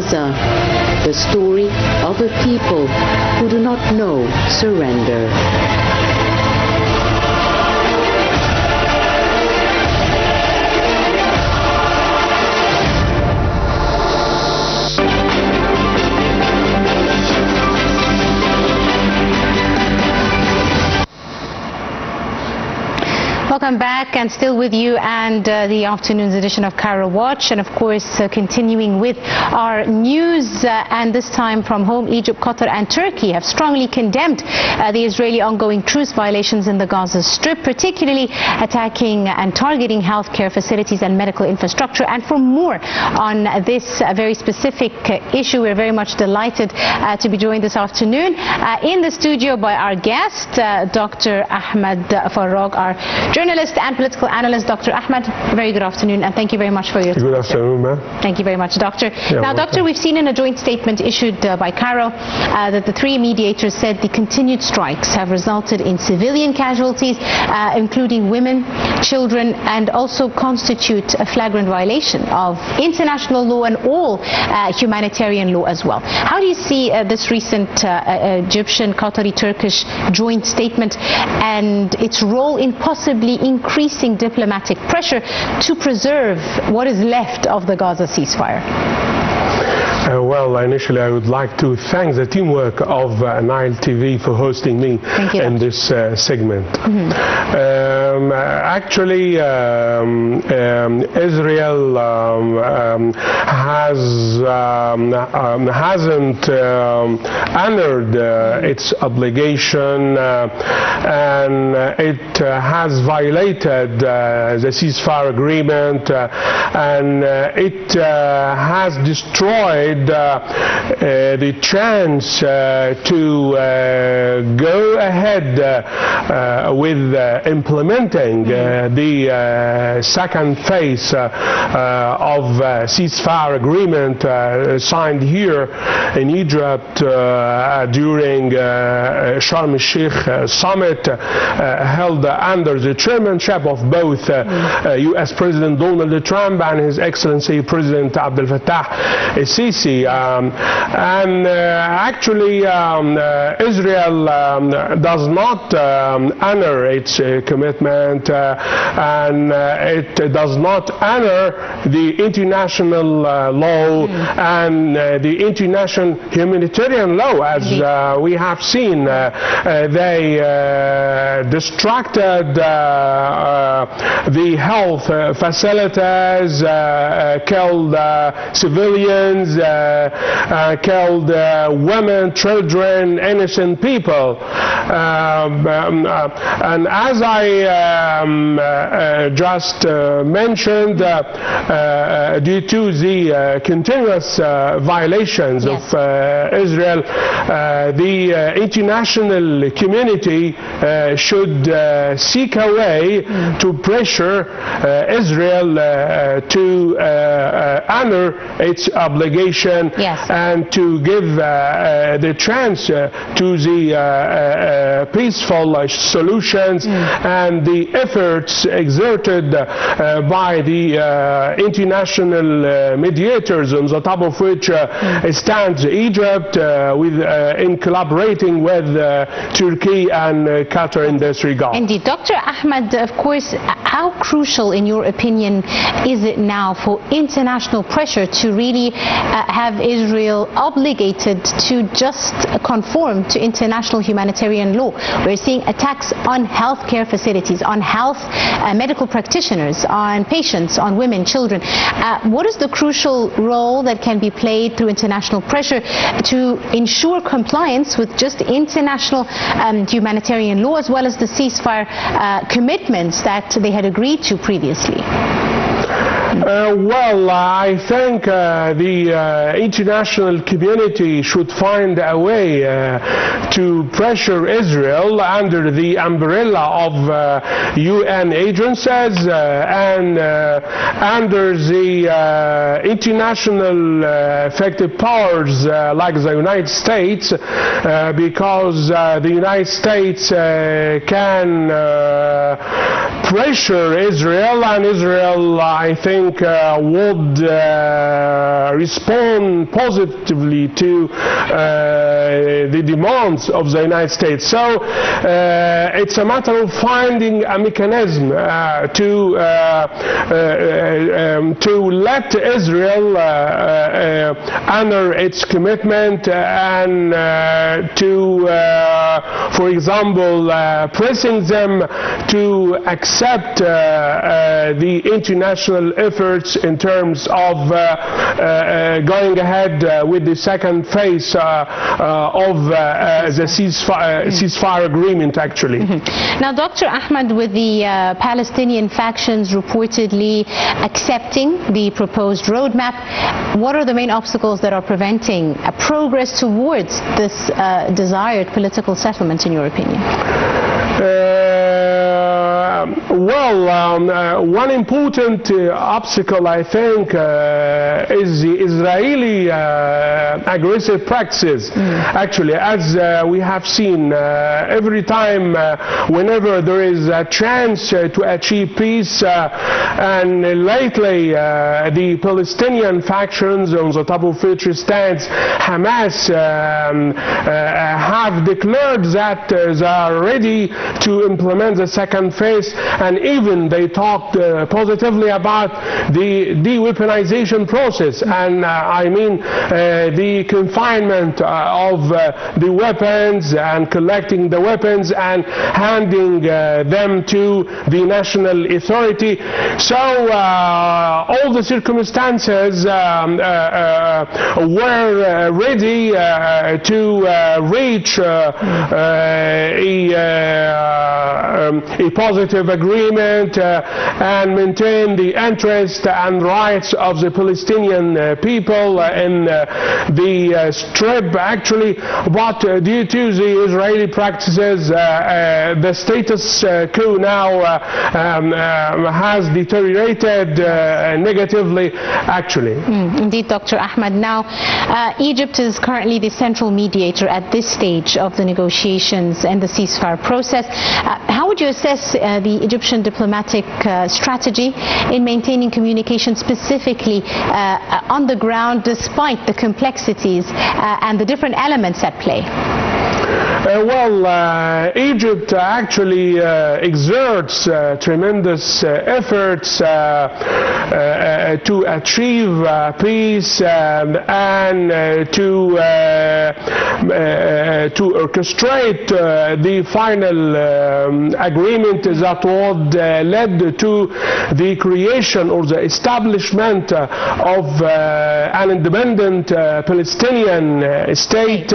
Gaza, the story of a people who do not know surrender. Welcome back, and still with you and the afternoon's edition of Cairo Watch, and of course continuing with our news, and this time from home. Egypt, Qatar and Turkey have strongly condemned the Israeli ongoing truce violations in the Gaza Strip, particularly attacking and targeting healthcare facilities and medical infrastructure. And for more on this very specific issue, we're very much delighted to be joined this afternoon in the studio by our guest, Dr. Ahmed Farrag, our journalist and political analyst. Dr. Ahmed, very good afternoon, and thank you very much for your time. Good afternoon, ma'am. Thank you very much, Doctor. Yeah, now, Doctor, we've seen in a joint statement issued by Cairo that the three mediators said the continued strikes have resulted in civilian casualties, including women, children, and also constitute a flagrant violation of international law and all humanitarian law as well. How do you see this recent Egyptian, Qatari, Turkish joint statement and its role in possibly increasing diplomatic pressure to preserve what is left of the Gaza ceasefire? Well, initially I would like to thank the teamwork of Nile TV for hosting me in this segment. Actually, Israel hasn't honored its obligation, and it has violated the ceasefire agreement, and it has destroyed the chance to go ahead with implementing the second phase of ceasefire agreement signed here in Egypt during Sharm el-Sheikh summit held under the chairmanship of both U.S. President Donald Trump and His Excellency President Abdel Fattah el-Sisi. And actually Israel does not honor its commitment, and it does not honor the international law and the international humanitarian law, as we have seen. They distracted the health facilities, killed civilians, killed women, children, innocent people. And as I just mentioned, due to the continuous violations of Israel, the international community should seek a way to pressure Israel to honor its obligation and to give the chance to the peaceful solutions and the efforts exerted by the international mediators, on the top of which stands Egypt, in collaborating with Turkey and Qatar in this regard. Indeed. Dr. Ahmed, of course, how crucial, in your opinion, is it now for international pressure to really have Israel obligated to just conform to international humanitarian law? We're seeing attacks on healthcare facilities, on health medical practitioners, on patients, on women, children. What is the crucial role that can be played through international pressure to ensure compliance with just international humanitarian law, as well as the ceasefire commitments that they had agreed to previously? Well, I think the international community should find a way to pressure Israel under the umbrella of UN agencies and under the international effective powers like the United States, because the United States can pressure Israel, and Israel, I think, would respond positively to the demands of the United States. So it's a matter of finding a mechanism to let Israel honor its commitment and to, for example, pressing them to accept the international efforts in terms of going ahead with the second phase of the ceasefire agreement, actually. Now, Dr. Ahmed, with the Palestinian factions reportedly accepting the proposed roadmap, what are the main obstacles that are preventing progress towards this desired political settlement, in your opinion? Well, one important obstacle, I think, is the Israeli aggressive practices. Actually, as we have seen, every time whenever there is a chance to achieve peace, and lately the Palestinian factions, on the top of which stands Hamas, have declared that they are ready to implement the second phase, and even they talked positively about the de-weaponization process, and I mean the confinement of the weapons and collecting the weapons and handing them to the national authority. So all the circumstances were ready to reach a positive agreement and maintain the interest and rights of the Palestinian people in the Strip, actually, but due to the Israeli practices, the status quo now has deteriorated negatively, actually. Indeed, Dr. Ahmed. Now, Egypt is currently the central mediator at this stage of the negotiations and the ceasefire process. How would you assess the Egyptian diplomatic strategy in maintaining communication specifically on the ground, despite the complexities and the different elements at play? Well, Egypt actually exerts tremendous efforts to achieve peace and to orchestrate the final agreement that would lead to the creation or the establishment of an independent Palestinian state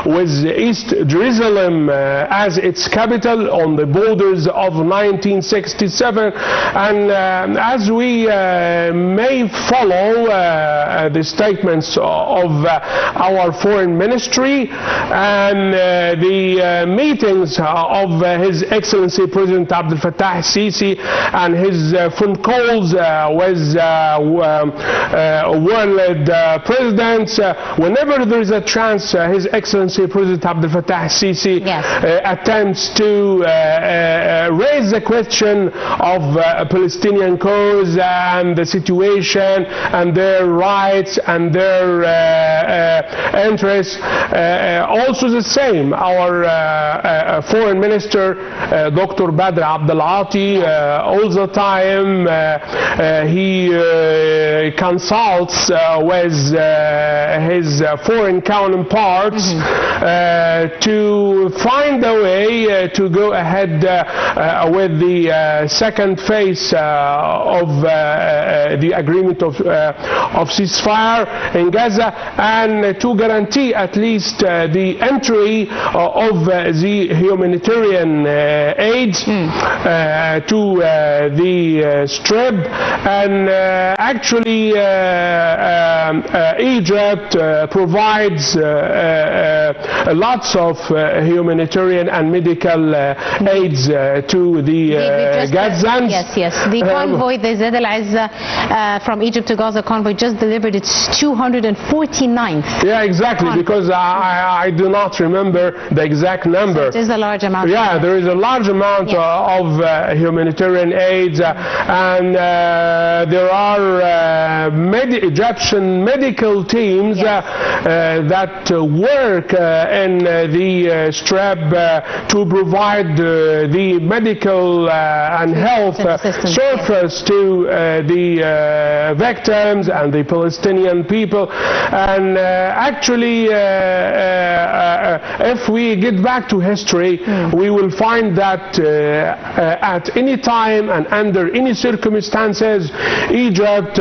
with East Jerusalem as its capital on the borders of 1967. And as we may follow the statements of our foreign ministry and the meetings of His Excellency President Abdel Fattah al-Sisi and his phone calls with world presidents, whenever there is a chance, His Excellency President Abdel Fattah al-Sisi attempts to raise the question of Palestinian cause and the situation and their rights and their interests. Also the same, our foreign minister, Dr. Badr Abdelati, all the time he consults with his foreign counterparts to find a way to go ahead with the second phase of the agreement of ceasefire in Gaza, and to guarantee at least the entry of the humanitarian aid to the Strip. And actually Egypt provides lots of humanitarian and medical aids to the Gazans. Yes. The convoy, the Zed al-Izza from Egypt to Gaza convoy, just delivered its 249th. Yeah, exactly, because I do not remember the exact number. So it is a large amount. Yeah, there is a large amount of humanitarian aids, and there are Egyptian and medical teams that work in the Strip to provide the medical and health service to the victims and the Palestinian people. And actually, if we get back to history, we will find that at any time and under any circumstances, Egypt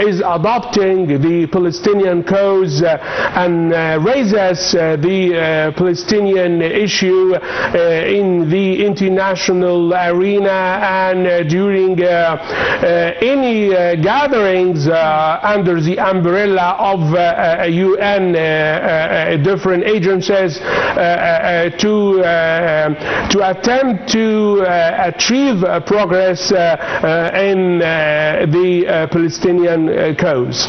is adopting the Palestinian cause and raises the Palestinian issue in the international arena and during any gatherings under the umbrella of UN different agencies to attempt to achieve progress in the Palestinian cause.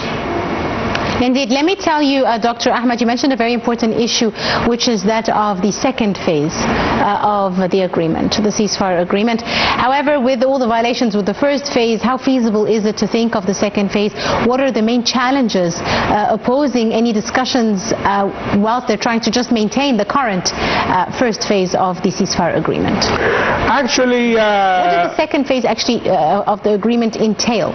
Indeed. Let me tell you, Dr. Ahmed, you mentioned a very important issue, which is that of the second phase of the agreement, the ceasefire agreement. However, with all the violations with the first phase, how feasible is it to think of the second phase? What are the main challenges opposing any discussions whilst they're trying to just maintain the current first phase of the ceasefire agreement? Actually, what did the second phase actually of the agreement entail?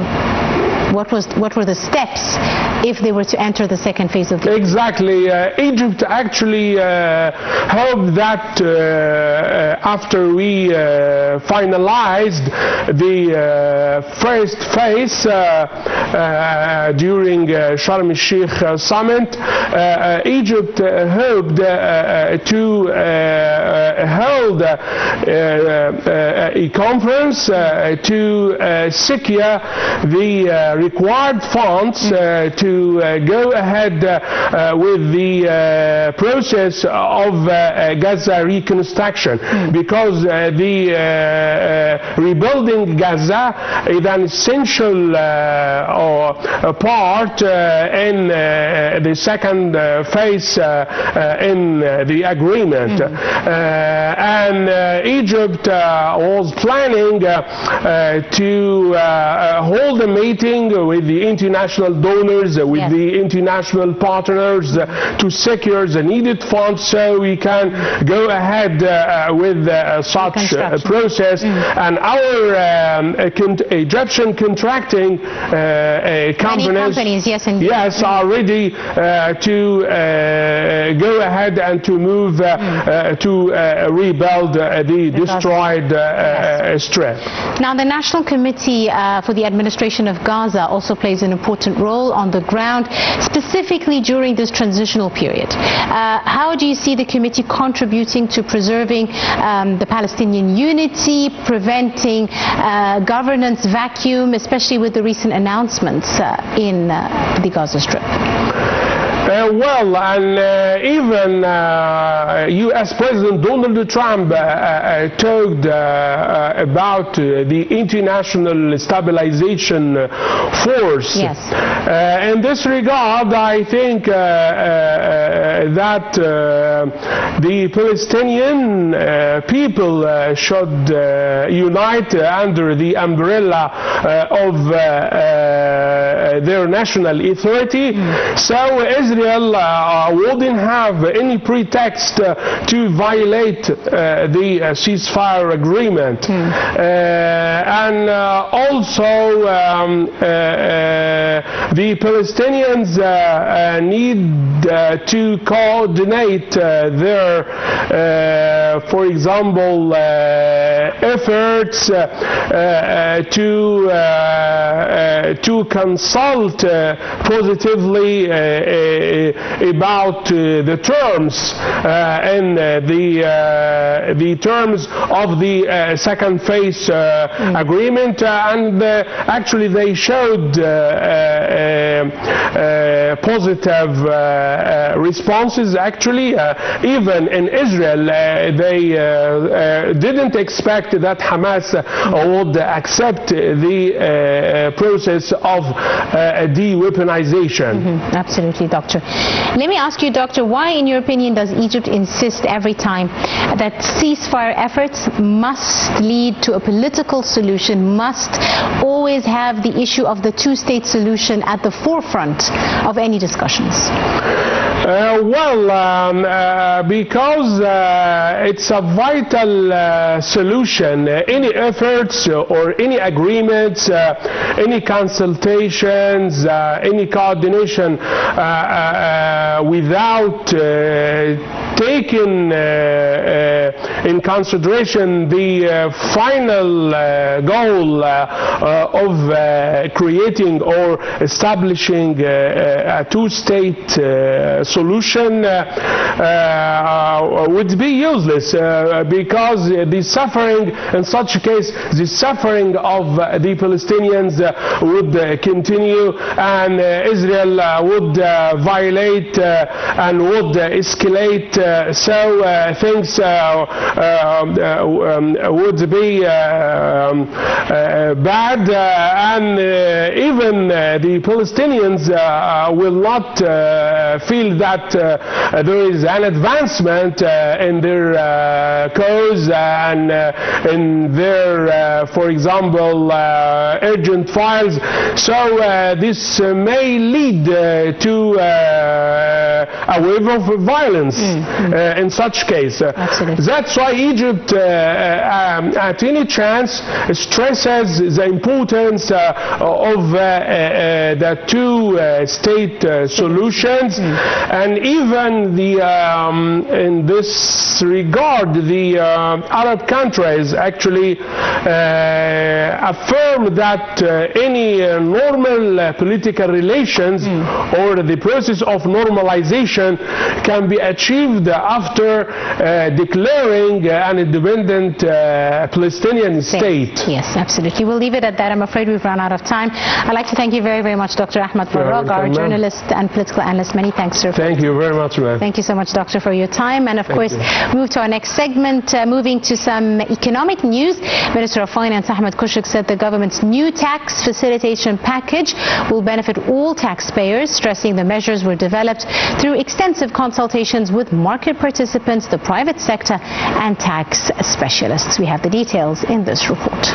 What were the steps if they were to enter the second phase of the Exactly. Egypt actually hoped that after we finalized the first phase during Sharm el-Sheikh summit, Egypt hoped to hold a conference to secure the required funds to go ahead with the process of Gaza reconstruction, because the rebuilding Gaza is an essential part in the second phase in the agreement. And Egypt was planning to hold a meeting with the international donors, with the international partners to secure the needed funds so we can go ahead with such a process. And our Egyptian contracting companies are ready to go ahead and to move to rebuild the destroyed Strip. Now, the National Committee for the Administration of Gaza also plays an important role on the ground, specifically during this transitional period. How do you see the committee contributing to preserving the Palestinian unity, preventing governance vacuum, especially with the recent announcements in the Gaza Strip? Well, and even U.S. President Donald Trump talked about the International Stabilization Force. In this regard, I think that the Palestinian people should unite under the umbrella of their national authority, so Israel wouldn't have any pretext to violate the ceasefire agreement. And also the Palestinians need to coordinate their, for example, efforts to consult positively about the terms and the terms of the second phase agreement, and actually they showed positive responses. Actually, even in Israel, they didn't expect that Hamas would accept the process of de-weaponization. Absolutely, Doctor. Let me ask you, Doctor, why, in your opinion, does Egypt insist every time that ceasefire efforts must lead to a political solution, must always have the issue of the two-state solution at the forefront of any discussions? Because it's a vital solution. Any efforts or any agreements, any consultations, any coordination without taking in consideration the final goal of creating or establishing a two-state solution would be useless, because the suffering, in such a case, the suffering of the Palestinians would continue, and Israel would violate and would escalate, so things would be bad, and even the Palestinians will not feel that there is an advancement in their cause and in their, for example, urgent files. So this may lead to a wave of violence in such case. That's why Egypt, at any chance, stresses the importance of the two-state solutions, and even in this regard, the Arab countries actually affirm that any normal political relations or the process of normalization can be achieved after declaring an independent Palestinian state. Yes, absolutely. We'll leave it at that. I'm afraid we've run out of time. I'd like to thank you very, very much, Dr. Ahmed Farrag, our journalist and political analyst. Many thanks, sir. Thank you very much, ma'am. Thank you so much, Doctor, for your time. And of course, move to our next segment, moving to some economic news. Minister of Finance Ahmed said the government's new tax facilitation package will benefit all taxpayers, stressing the measures were developed through extensive consultations with market participants, the private sector, and tax specialists. We have the details in this report.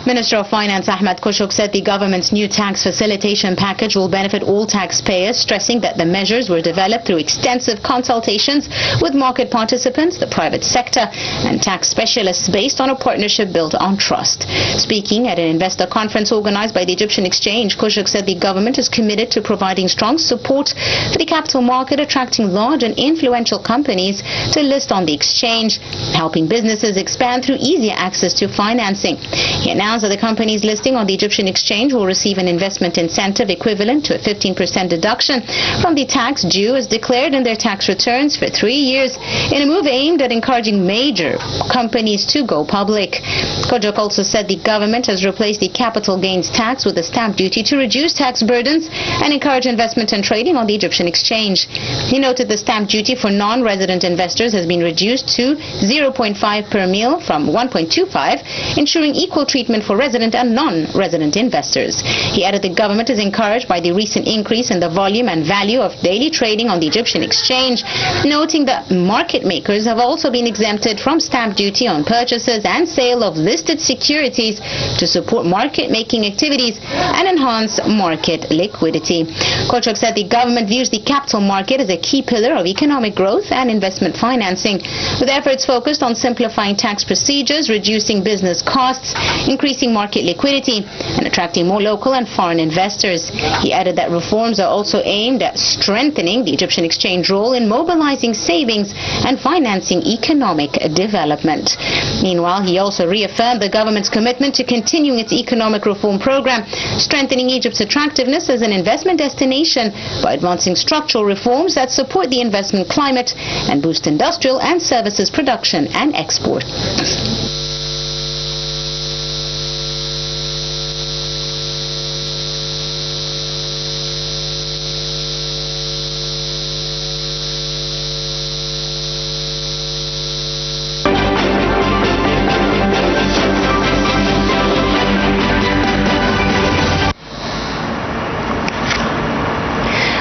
Minister of Finance Ahmed said the government's new tax facilitation package will benefit all taxpayers, stressing that the measures were developed through extensive consultations with market participants, the private sector, and tax specialists based on a partnership built on trust. Speaking at an investor conference organized by the Egyptian Exchange, said the government is committed to providing strong support for the capital market, attracting large and influential companies to list on the exchange, helping businesses expand through easier access to financing. He announced that the companies listing on the Egyptian Exchange will receive an investment incentive equivalent to a 15% deduction from the tax due as declared in their tax returns for 3 years, in a move aimed at encouraging major companies to go public. Kojok also said the government has replaced the capital gains tax with a stamp duty to reduce tax burdens and encourage investment and trading on the Egyptian Exchange. He noted the stamp duty for non-resident investors has been reduced to 0.5 per mil from 1.25, ensuring equal treatment for resident and non-resident investors. He added the government is encouraged by the recent increase in the volume and value of daily trading on the Egyptian Exchange, noting that market makers have also been exempted from stamp duty on purchases and sale of listed securities to support market-making activities and enhance market liquidity. Kochok said the government views the capital market as a key pillar of economic growth and investment financing, with efforts focused on simplifying tax procedures, reducing business costs, increasing market liquidity, and attracting more local and foreign investors. He added that reforms are also aimed at strengthening the Egyptian Exchange role in mobilizing savings and financing economic development. Meanwhile, he also reaffirmed the government's commitment to continuing its economic reform program, strengthening Egypt's attractiveness as an investment destination by advancing structural reforms that support the investment climate and boost industrial and services production and export.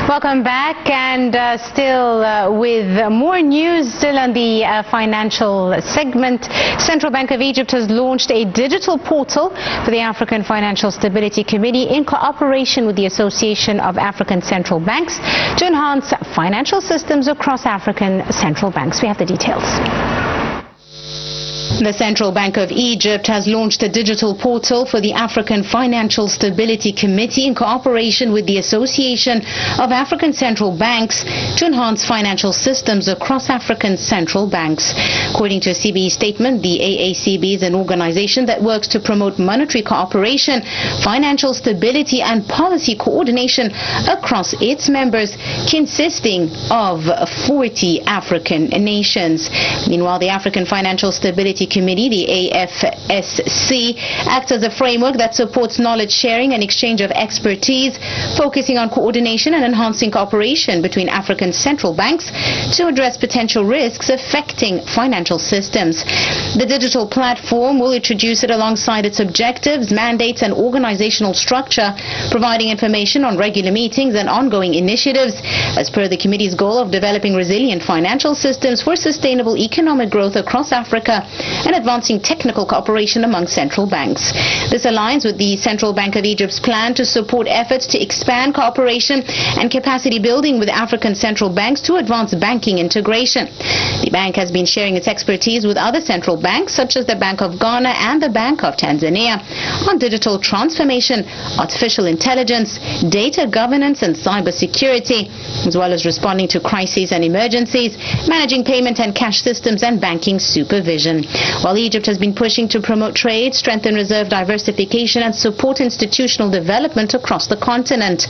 Welcome back, and still with more news, still on the financial segment. Central Bank of Egypt has launched a digital portal for the African Financial Stability Committee in cooperation with the Association of African Central Banks to enhance financial systems across African central banks. We have the details. The Central Bank of Egypt has launched a digital portal for the African Financial Stability Committee in cooperation with the Association of African Central Banks to enhance financial systems across African central banks. According to a CBE statement, the AACB is an organization that works to promote monetary cooperation, financial stability and policy coordination across its members, consisting of 40 African nations. Meanwhile, the African Financial Stability Committee, the AFSC, acts as a framework that supports knowledge sharing and exchange of expertise, focusing on coordination and enhancing cooperation between African central banks to address potential risks affecting financial systems. The digital platform will introduce it alongside its objectives, mandates and organizational structure, providing information on regular meetings and ongoing initiatives as per the committee's goal of developing resilient financial systems for sustainable economic growth across Africa and advancing technical cooperation among central banks. This aligns with the Central Bank of Egypt's plan to support efforts to expand cooperation and capacity building with African central banks to advance banking integration. The bank has been sharing its expertise with other central banks such as the Bank of Ghana and the Bank of Tanzania on digital transformation, artificial intelligence, data governance and cybersecurity, as well as responding to crises and emergencies, managing payment and cash systems and banking supervision. While Egypt has been pushing to promote trade, strengthen reserve diversification and support institutional development across the continent.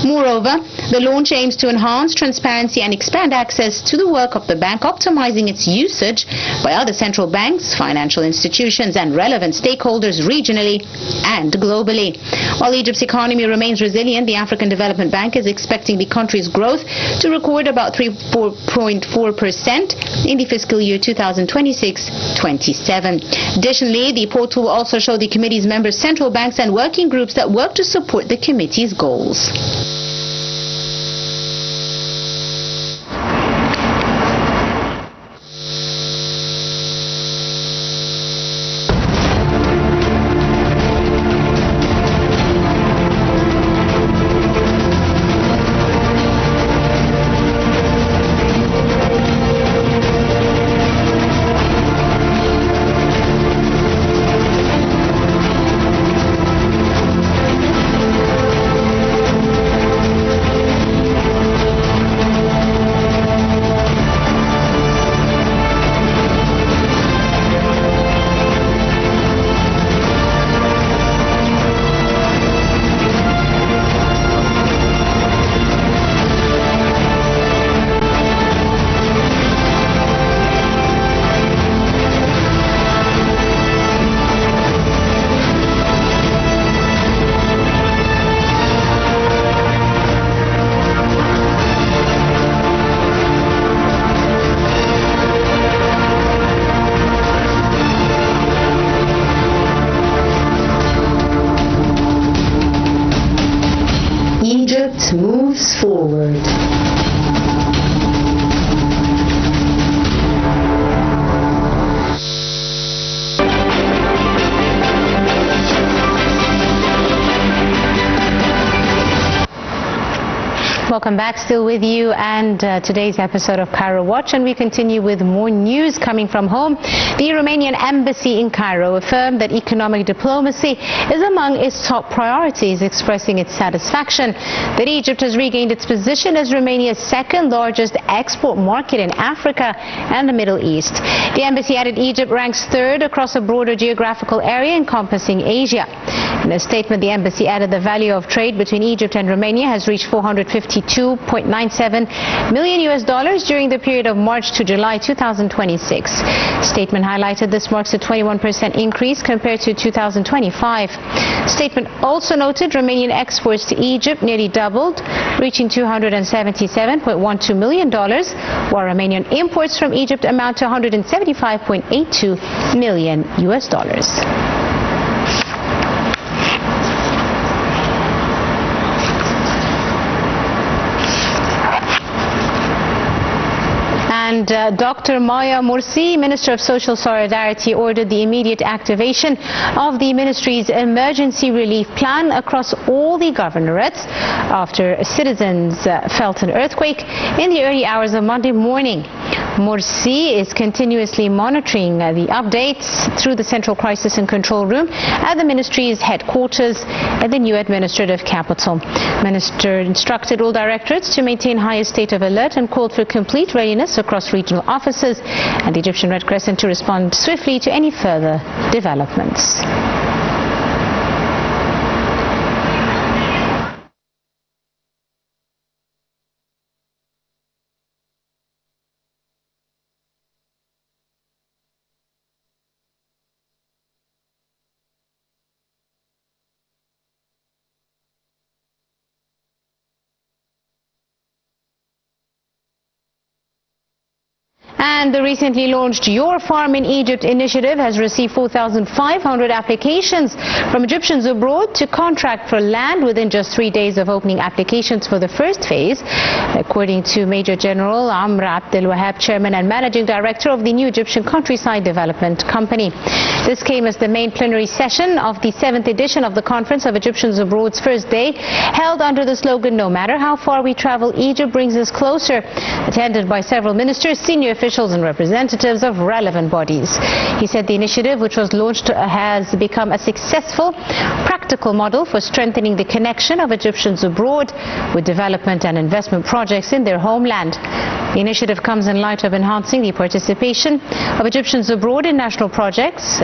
Moreover, the launch aims to enhance transparency and expand access to the work of the bank, optimizing its usage by other central banks, financial institutions and relevant stakeholders regionally and globally. While Egypt's economy remains resilient, the African Development Bank is expecting the country's growth to record about 3.4% in the fiscal year 2026-27. Additionally, the portal will also show the committee's members, central banks and working groups that work to support the committee's goals. Egypt moves forward. Welcome back, still with you, and today's episode of Cairo Watch, and we continue with more news coming from home. The Romanian embassy in Cairo affirmed that economic diplomacy is among its top priorities, expressing its satisfaction that Egypt has regained its position as Romania's second largest export market in Africa and the Middle East. The embassy added Egypt ranks third across a broader geographical area encompassing Asia. In a statement, the embassy added the value of trade between Egypt and Romania has reached $452.97 million during the period of March to July 2026. Statement highlighted this marks a 21% increase compared to 2025. Statement also noted Romanian exports to Egypt nearly doubled, reaching $277.12 million, while Romanian imports from Egypt amount to $175.82 million. And Dr. Maya Morsi, Minister of Social Solidarity, ordered the immediate activation of the ministry's emergency relief plan across all the governorates after citizens felt an earthquake in the early hours of Monday morning. Morsi is continuously monitoring the updates through the Central Crisis and Control Room at the ministry's headquarters at the new administrative capital. Minister instructed all directorates to maintain highest state of alert and called for complete readiness across regional offices and the Egyptian Red Crescent to respond swiftly to any further developments. And the recently launched Your Farm in Egypt initiative has received 4,500 applications from Egyptians abroad to contract for land within just 3 days of opening applications for the first phase, according to Major General Amr Abdel Wahab, Chairman and Managing Director of the new Egyptian Countryside Development Company. This came as the main plenary session of the 7th edition of the Conference of Egyptians Abroad's first day, held under the slogan, "No matter how far we travel, Egypt brings us closer," attended by several ministers, senior officials and representatives of relevant bodies. He said the initiative, which was launched, has become a successful, practical model for strengthening the connection of Egyptians abroad with development and investment projects in their homeland. The initiative comes in light of enhancing the participation of Egyptians abroad in national projects,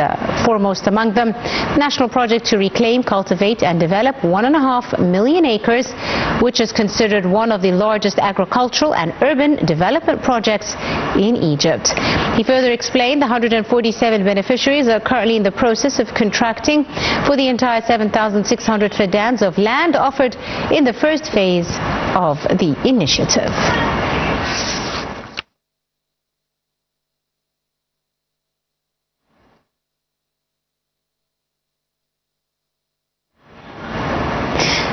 foremost among them national project to reclaim, cultivate and develop 1.5 million acres, which is considered one of the largest agricultural and urban development projects in Egypt. He further explained the 147 beneficiaries are currently in the process of contracting for the entire 7,600 fadans of land offered in the first phase of the initiative.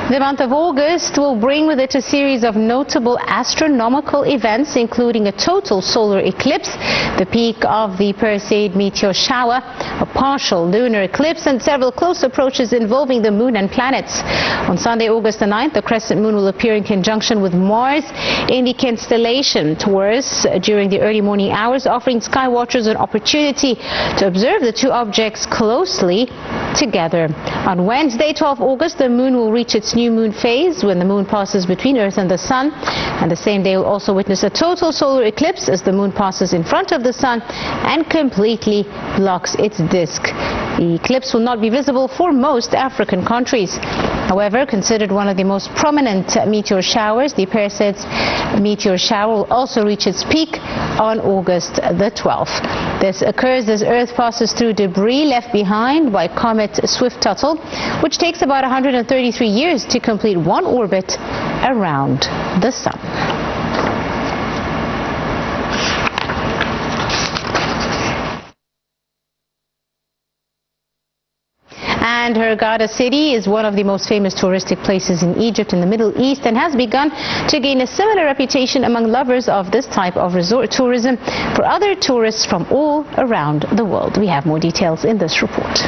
The month of August will bring with it a series of notable astronomical events, including a total solar eclipse, the peak of the Perseid meteor shower, a partial lunar eclipse, and several close approaches involving the moon and planets. On Sunday, August the 9th, the crescent moon will appear in conjunction with Mars in the constellation Taurus during the early morning hours, offering sky watchers an opportunity to observe the two objects closely together. On Wednesday, 12 August, the moon will reach its new moon phase when the moon passes between Earth and the Sun, and the same day will also witness a total solar eclipse as the moon passes in front of the Sun and completely blocks its disk. The eclipse will not be visible for most African countries. However, considered one of the most prominent meteor showers, the Perseid meteor shower will also reach its peak on August the 12th. This occurs as Earth passes through debris left behind by comet Swift-Tuttle, which takes about 133 years to complete one orbit around the Sun. And Hurghada city is one of the most famous touristic places in Egypt in the Middle East and has begun to gain a similar reputation among lovers of this type of resort tourism for other tourists from all around the world. We have more details in this report.